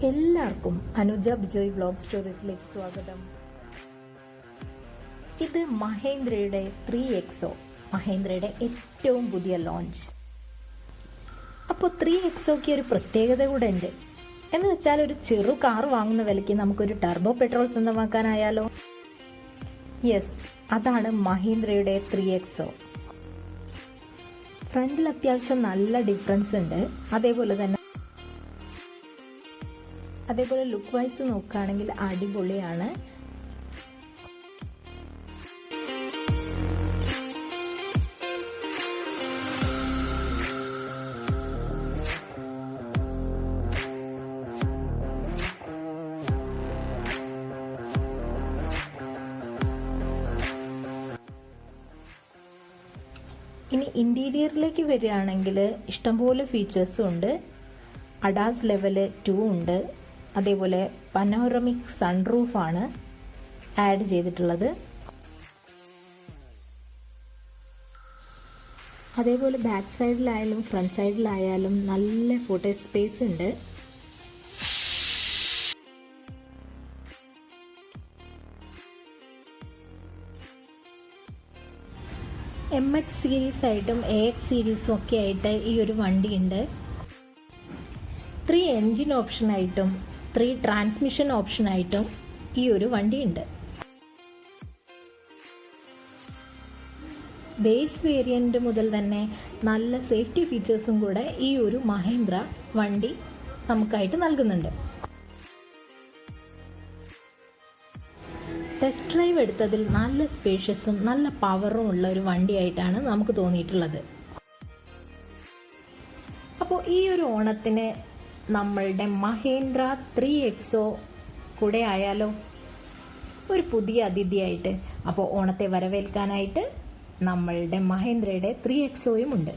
എല്ലാവർക്കും അനുജ ബിജോയ് വ്ലോഗ് സ്റ്റോറീസിലേക്ക് സ്വാഗതം. ഇത് മഹേന്ദ്രയുടെ 3XO, മഹേന്ദ്രയുടെ ഏറ്റവും പുതിയ ലോഞ്ച്. അപ്പോൾ 3XOക്ക് ഒരു പ്രത്യേകത കൂടെ ഉണ്ട്. എന്ന് വെച്ചാൽ ഒരു ചെറു കാർ വാങ്ങുന്ന വിലയ്ക്ക് നമുക്കൊരു ടർബോ പെട്രോൾ സ്വന്തമാക്കാനായാലോ? യെസ്, അതാണ് മഹീന്ദ്രയുടെ 3XO. ഫ്രണ്ടിൽ അത്യാവശ്യം നല്ല ഡിഫറൻസ് ഉണ്ട്. അതേപോലെ ലുക്ക് വൈസ് നോക്കുകയാണെങ്കിൽ അടിപൊളിയാണ്. ഇനി ഇൻറ്റീരിയറിലേക്ക് വരികയാണെങ്കിൽ ഇഷ്ടംപോലെ ഫീച്ചേഴ്സും ഉണ്ട്. അഡാസ് ലെവല് 2 ഉണ്ട്. അതേപോലെ പനോറമിക് സൺറൂഫാണ് ആഡ് ചെയ്തിട്ടുള്ളത്. അതേപോലെ ബാക്ക് സൈഡിലായാലും ഫ്രണ്ട് സൈഡിലായാലും നല്ല ഫോട്ടോ സ്പേസ് ഉണ്ട്. MX സീരീസ് ആയിട്ടും AX സീരീസും ഒക്കെ ആയിട്ട് ഈ ഒരു വണ്ടിയുണ്ട്. 3 എൻജിൻ ഓപ്ഷനായിട്ടും 3 ട്രാൻസ്മിഷൻ ഓപ്ഷനായിട്ടും ഈ ഒരു വണ്ടിയുണ്ട്. ബേസ് വേരിയൻ്റ് മുതൽ തന്നെ നല്ല സേഫ്റ്റി ഫീച്ചേഴ്സും കൂടെ ഈ ഒരു മഹീന്ദ്ര വണ്ടി നമുക്കായിട്ട് നൽകുന്നുണ്ട്. ടെസ്റ്റ് ഡ്രൈവ് എടുത്തതിൽ നല്ല സ്പേഷ്യസും നല്ല പവറും ഉള്ള ഒരു വണ്ടിയായിട്ടാണ് നമുക്ക് തോന്നിയിട്ടുള്ളത്. അപ്പോൾ ഈ ഒരു ഓണത്തിന് നമ്മളുടെ മഹേന്ദ്ര 3XO കൂടെ ആയാലോ, ഒരു പുതിയ അതിഥിയായിട്ട്. അപ്പോൾ ഓണത്തെ വരവേൽക്കാനായിട്ട് നമ്മളുടെ മഹേന്ദ്രയുടെ 3XOയും ഉണ്ട്.